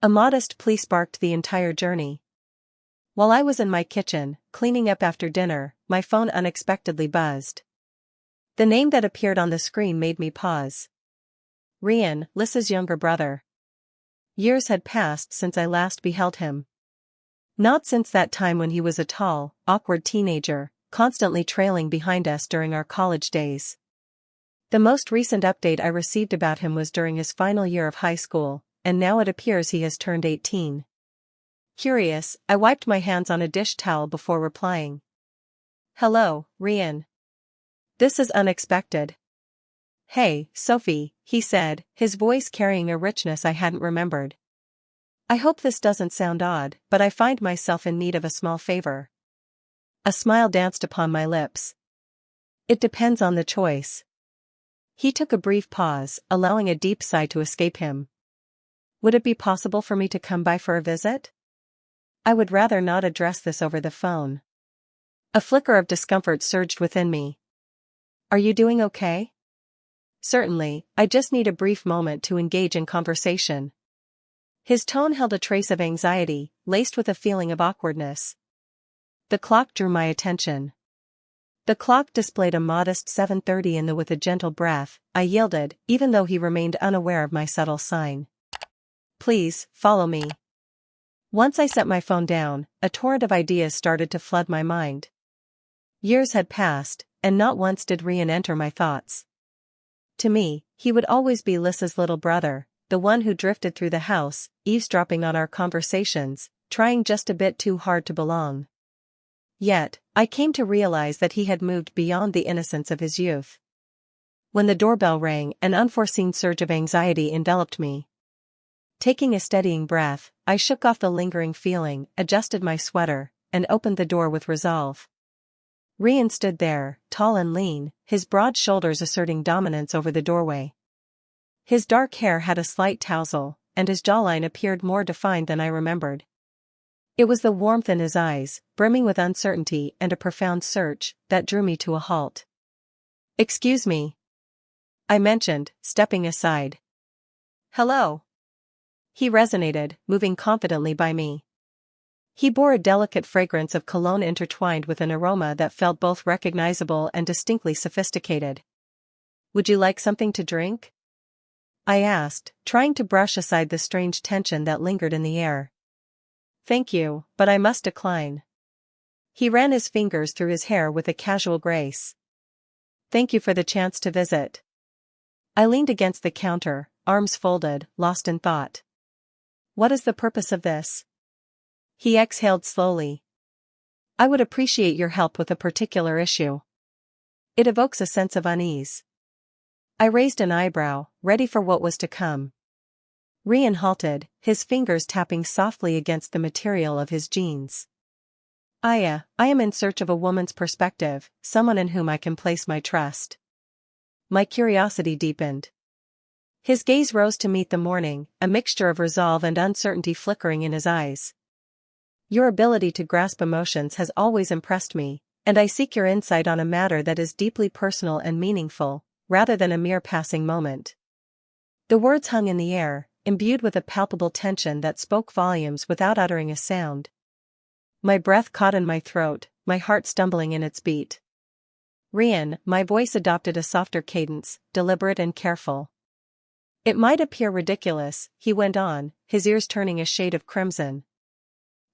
A modest plea sparked the entire journey. While I was in my kitchen, cleaning up after dinner, my phone unexpectedly buzzed. The name that appeared on the screen made me pause. Ryan, Lissa's younger brother. Years had passed since I last beheld him. Not since that time when he was a tall, awkward teenager, constantly trailing behind us during our college days. The most recent update I received about him was during his final year of high school, and now it appears he has turned 18. Curious, I wiped my hands on a dish towel before replying. Hello, Ryan. This is unexpected. Hey, Sophie, he said, his voice carrying a richness I hadn't remembered. I hope this doesn't sound odd, but I find myself in need of a small favor. A smile danced upon my lips. It depends on the choice. He took a brief pause, allowing a deep sigh to escape him. Would it be possible for me to come by for a visit? I would rather not address this over the phone. A flicker of discomfort surged within me. Are you doing okay? Certainly, I just need a brief moment to engage in conversation. His tone held a trace of anxiety, laced with a feeling of awkwardness. The clock drew my attention. The clock displayed a modest 7:30 and with a gentle breath, I yielded, even though he remained unaware of my subtle sign. Please, follow me. Once I set my phone down, a torrent of ideas started to flood my mind. Years had passed, and not once did Ryan enter my thoughts. To me, he would always be Lissa's little brother, the one who drifted through the house, eavesdropping on our conversations, trying just a bit too hard to belong. Yet, I came to realize that he had moved beyond the innocence of his youth. When the doorbell rang, an unforeseen surge of anxiety enveloped me. Taking a steadying breath, I shook off the lingering feeling, adjusted my sweater, and opened the door with resolve. Ryan stood there, tall and lean, his broad shoulders asserting dominance over the doorway. His dark hair had a slight tousle, and his jawline appeared more defined than I remembered. It was the warmth in his eyes, brimming with uncertainty and a profound search, that drew me to a halt. Excuse me, I mentioned, stepping aside. Hello. He resonated, moving confidently by me. He bore a delicate fragrance of cologne intertwined with an aroma that felt both recognizable and distinctly sophisticated. Would you like something to drink? I asked, trying to brush aside the strange tension that lingered in the air. Thank you, but I must decline. He ran his fingers through his hair with a casual grace. Thank you for the chance to visit. I leaned against the counter, arms folded, lost in thought. What is the purpose of this? He exhaled slowly. I would appreciate your help with a particular issue. It evokes a sense of unease. I raised an eyebrow, ready for what was to come. Ryan halted, his fingers tapping softly against the material of his jeans. I am in search of a woman's perspective, someone in whom I can place my trust. My curiosity deepened. His gaze rose to meet the morning, a mixture of resolve and uncertainty flickering in his eyes. Your ability to grasp emotions has always impressed me, and I seek your insight on a matter that is deeply personal and meaningful, rather than a mere passing moment. The words hung in the air, imbued with a palpable tension that spoke volumes without uttering a sound. My breath caught in my throat, my heart stumbling in its beat. Ryan, my voice adopted a softer cadence, deliberate and careful. It might appear ridiculous, he went on, his ears turning a shade of crimson.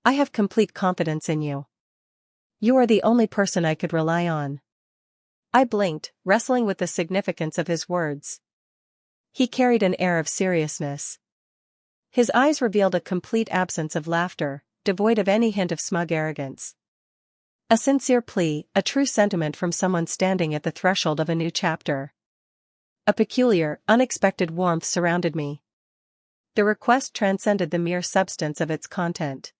I have complete confidence in you. You are the only person I could rely on. I blinked, wrestling with the significance of his words. He carried an air of seriousness. His eyes revealed a complete absence of laughter, devoid of any hint of smug arrogance. A sincere plea, a true sentiment from someone standing at the threshold of a new chapter. A peculiar, unexpected warmth surrounded me. The request transcended the mere substance of its content.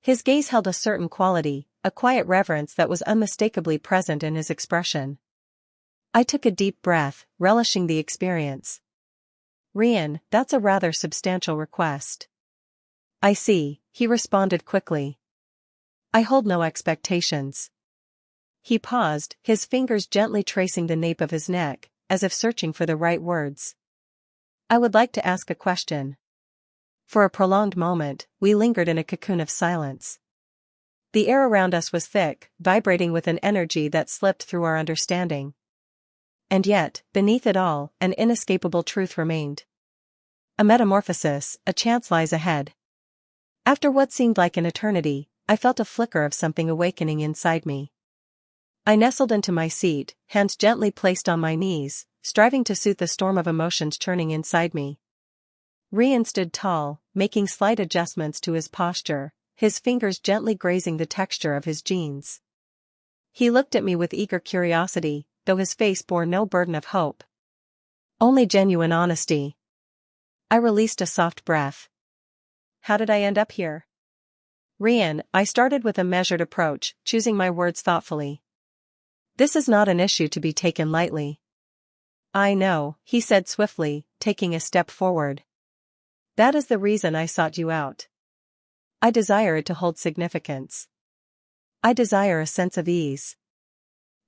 His gaze held a certain quality, a quiet reverence that was unmistakably present in his expression. I took a deep breath, relishing the experience. Ryan, that's a rather substantial request. I see, he responded quickly. I hold no expectations. He paused, his fingers gently tracing the nape of his neck, as if searching for the right words. I would like to ask a question. For a prolonged moment, we lingered in a cocoon of silence. The air around us was thick, vibrating with an energy that slipped through our understanding. And yet, beneath it all, an inescapable truth remained. A metamorphosis, a chance lies ahead. After what seemed like an eternity, I felt a flicker of something awakening inside me. I nestled into my seat, hands gently placed on my knees, striving to soothe the storm of emotions churning inside me. Rian stood tall, making slight adjustments to his posture, his fingers gently grazing the texture of his jeans. He looked at me with eager curiosity, though his face bore no burden of hope. Only genuine honesty. I released a soft breath. How did I end up here? Rian, I started with a measured approach, choosing my words thoughtfully. This is not an issue to be taken lightly. I know, he said swiftly, taking a step forward. That is the reason I sought you out. I desire it to hold significance. I desire a sense of ease.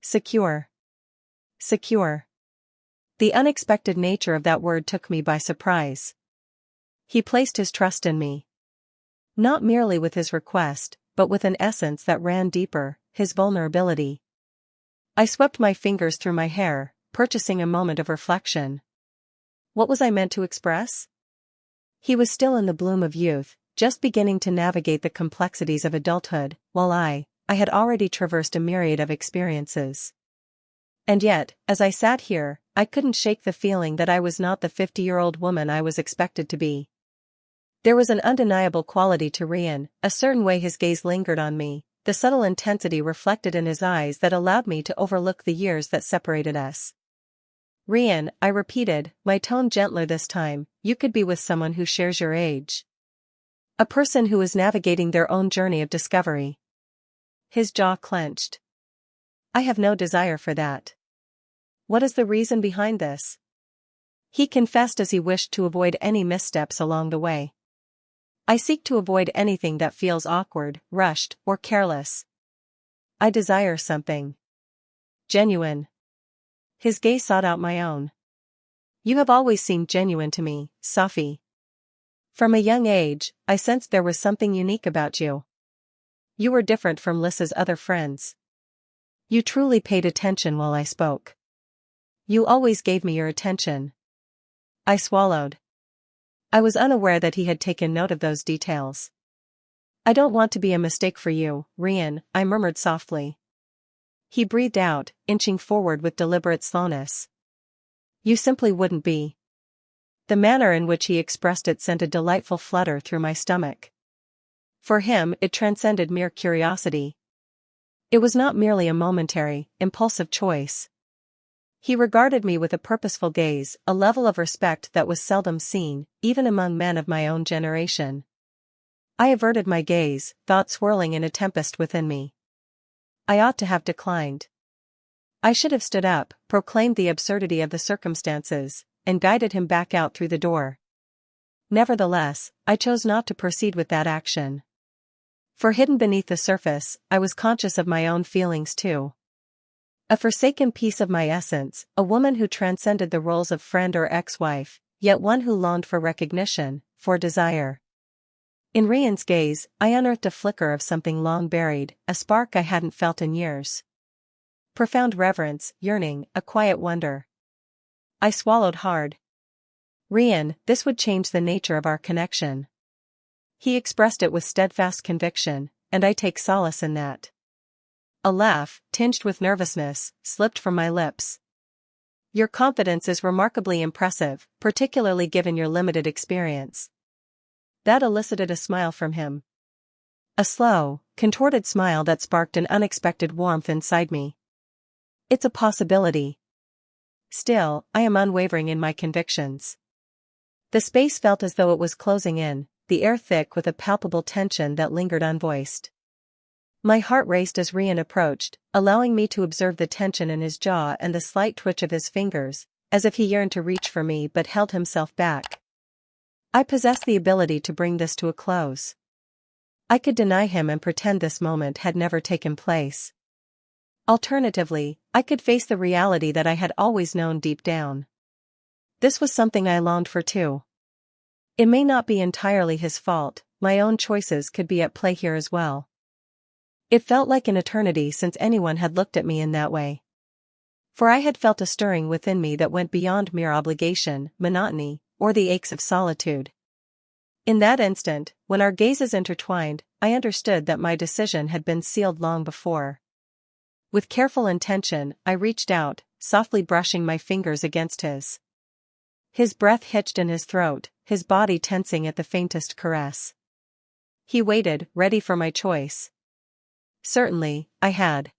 Secure. Secure. The unexpected nature of that word took me by surprise. He placed his trust in me. Not merely with his request, but with an essence that ran deeper, his vulnerability. I swept my fingers through my hair, purchasing a moment of reflection. What was I meant to express? He was still in the bloom of youth, just beginning to navigate the complexities of adulthood, while I had already traversed a myriad of experiences. And yet, as I sat here, I couldn't shake the feeling that I was not the 50-year-old woman I was expected to be. There was an undeniable quality to Rian, a certain way his gaze lingered on me, the subtle intensity reflected in his eyes that allowed me to overlook the years that separated us. Rian, I repeated, my tone gentler this time, you could be with someone who shares your age. A person who is navigating their own journey of discovery. His jaw clenched. I have no desire for that. What is the reason behind this? He confessed as he wished to avoid any missteps along the way. I seek to avoid anything that feels awkward, rushed, or careless. I desire something genuine. His gaze sought out my own. You have always seemed genuine to me, Safi. From a young age, I sensed there was something unique about you. You were different from Lissa's other friends. You truly paid attention while I spoke. You always gave me your attention. I swallowed. I was unaware that he had taken note of those details. I don't want to be a mistake for you, Rian, I murmured softly. He breathed out, inching forward with deliberate slowness. You simply wouldn't be. The manner in which he expressed it sent a delightful flutter through my stomach. For him, it transcended mere curiosity. It was not merely a momentary, impulsive choice. He regarded me with a purposeful gaze, a level of respect that was seldom seen, even among men of my own generation. I averted my gaze, thought swirling in a tempest within me. I ought to have declined. I should have stood up, proclaimed the absurdity of the circumstances, and guided him back out through the door. Nevertheless, I chose not to proceed with that action. For hidden beneath the surface, I was conscious of my own feelings too. A forsaken piece of my essence, a woman who transcended the roles of friend or ex-wife, yet one who longed for recognition, for desire. In Rian's gaze, I unearthed a flicker of something long buried, a spark I hadn't felt in years. Profound reverence, yearning, a quiet wonder. I swallowed hard. Rian, this would change the nature of our connection. He expressed it with steadfast conviction, and I take solace in that. A laugh, tinged with nervousness, slipped from my lips. Your confidence is remarkably impressive, particularly given your limited experience. That elicited a smile from him. A slow, contorted smile that sparked an unexpected warmth inside me. It's a possibility. Still, I am unwavering in my convictions. The space felt as though it was closing in, the air thick with a palpable tension that lingered unvoiced. My heart raced as Rian approached, allowing me to observe the tension in his jaw and the slight twitch of his fingers, as if he yearned to reach for me but held himself back. I possessed the ability to bring this to a close. I could deny him and pretend this moment had never taken place. Alternatively, I could face the reality that I had always known deep down. This was something I longed for too. It may not be entirely his fault, my own choices could be at play here as well. It felt like an eternity since anyone had looked at me in that way. For I had felt a stirring within me that went beyond mere obligation, monotony, or the aches of solitude. In that instant, when our gazes intertwined, I understood that my decision had been sealed long before. With careful intention, I reached out, softly brushing my fingers against his. His breath hitched in his throat, his body tensing at the faintest caress. He waited, ready for my choice. Certainly, I had.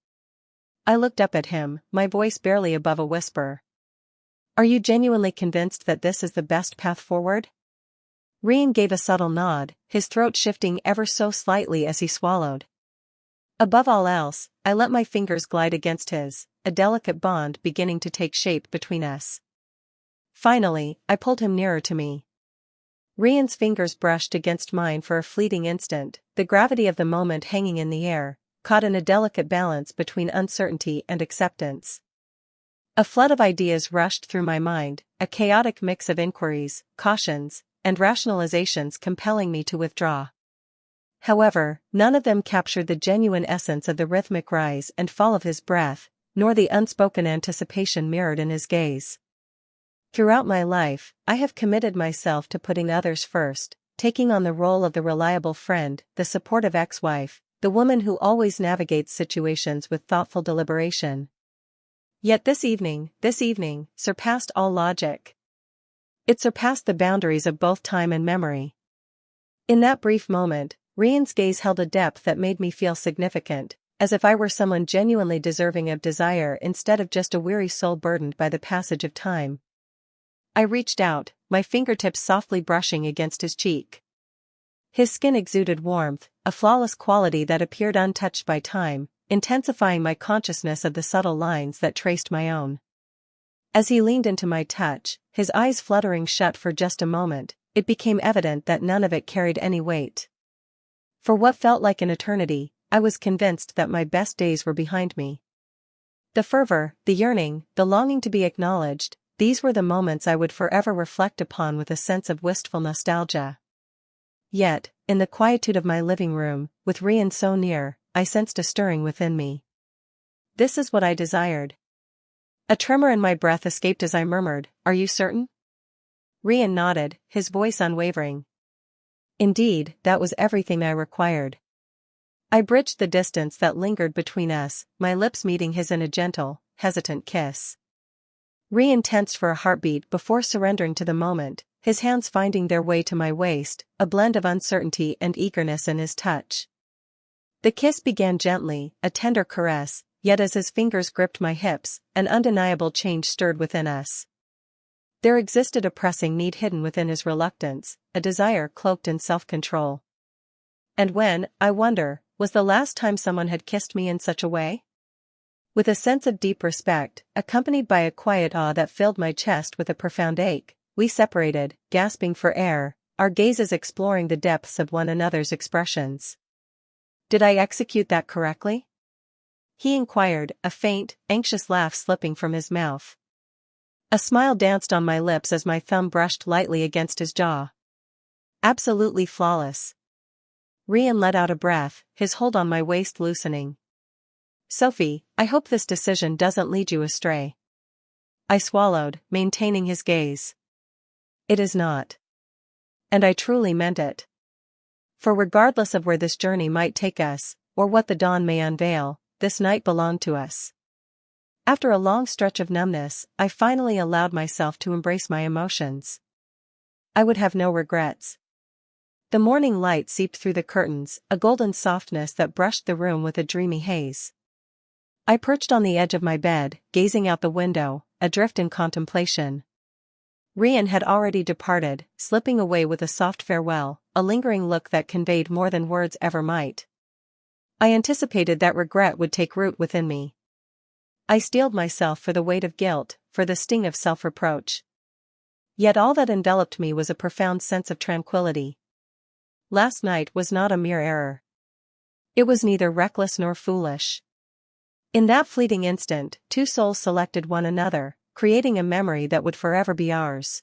I looked up at him, my voice barely above a whisper. Are you genuinely convinced that this is the best path forward? Rian gave a subtle nod, his throat shifting ever so slightly as he swallowed. Above all else, I let my fingers glide against his, a delicate bond beginning to take shape between us. Finally, I pulled him nearer to me. Rian's fingers brushed against mine for a fleeting instant, the gravity of the moment hanging in the air, caught in a delicate balance between uncertainty and acceptance. A flood of ideas rushed through my mind, a chaotic mix of inquiries, cautions, and rationalizations compelling me to withdraw. However, none of them captured the genuine essence of the rhythmic rise and fall of his breath, nor the unspoken anticipation mirrored in his gaze. Throughout my life, I have committed myself to putting others first, taking on the role of the reliable friend, the supportive ex-wife, the woman who always navigates situations with thoughtful deliberation. Yet this evening, surpassed all logic. It surpassed the boundaries of both time and memory. In that brief moment, Rian's gaze held a depth that made me feel significant, as if I were someone genuinely deserving of desire instead of just a weary soul burdened by the passage of time. I reached out, my fingertips softly brushing against his cheek. His skin exuded warmth, a flawless quality that appeared untouched by time, intensifying my consciousness of the subtle lines that traced my own. As he leaned into my touch, his eyes fluttering shut for just a moment, it became evident that none of it carried any weight. For what felt like an eternity, I was convinced that my best days were behind me. The fervor, the yearning, the longing to be acknowledged, these were the moments I would forever reflect upon with a sense of wistful nostalgia. Yet, in the quietude of my living room, with Rian so near, I sensed a stirring within me. This is what I desired. A tremor in my breath escaped as I murmured, "Are you certain?" Rian nodded, his voice unwavering. Indeed, that was everything I required. I bridged the distance that lingered between us, my lips meeting his in a gentle, hesitant kiss. Rian tensed for a heartbeat before surrendering to the moment, his hands finding their way to my waist, a blend of uncertainty and eagerness in his touch. The kiss began gently, a tender caress, yet as his fingers gripped my hips, an undeniable change stirred within us. There existed a pressing need hidden within his reluctance, a desire cloaked in self-control. And when, I wonder, was the last time someone had kissed me in such a way? With a sense of deep respect, accompanied by a quiet awe that filled my chest with a profound ache, we separated, gasping for air, our gazes exploring the depths of one another's expressions. Did I execute that correctly? He inquired, a faint, anxious laugh slipping from his mouth. A smile danced on my lips as my thumb brushed lightly against his jaw. Absolutely flawless. Rian let out a breath, his hold on my waist loosening. Sophie, I hope this decision doesn't lead you astray. I swallowed, maintaining his gaze. It is not. And I truly meant it. For regardless of where this journey might take us, or what the dawn may unveil, this night belonged to us. After a long stretch of numbness, I finally allowed myself to embrace my emotions. I would have no regrets. The morning light seeped through the curtains, a golden softness that brushed the room with a dreamy haze. I perched on the edge of my bed, gazing out the window, adrift in contemplation. Rian had already departed, slipping away with a soft farewell, a lingering look that conveyed more than words ever might. I anticipated that regret would take root within me. I steeled myself for the weight of guilt, for the sting of self-reproach. Yet all that enveloped me was a profound sense of tranquility. Last night was not a mere error. It was neither reckless nor foolish. In that fleeting instant, two souls selected one another, creating a memory that would forever be ours.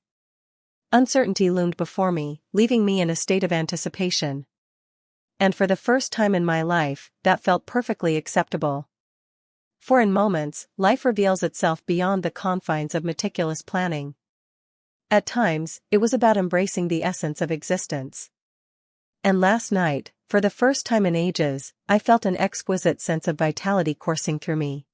Uncertainty loomed before me, leaving me in a state of anticipation. And for the first time in my life, that felt perfectly acceptable. For in moments, life reveals itself beyond the confines of meticulous planning. At times, it was about embracing the essence of existence. And last night, for the first time in ages, I felt an exquisite sense of vitality coursing through me.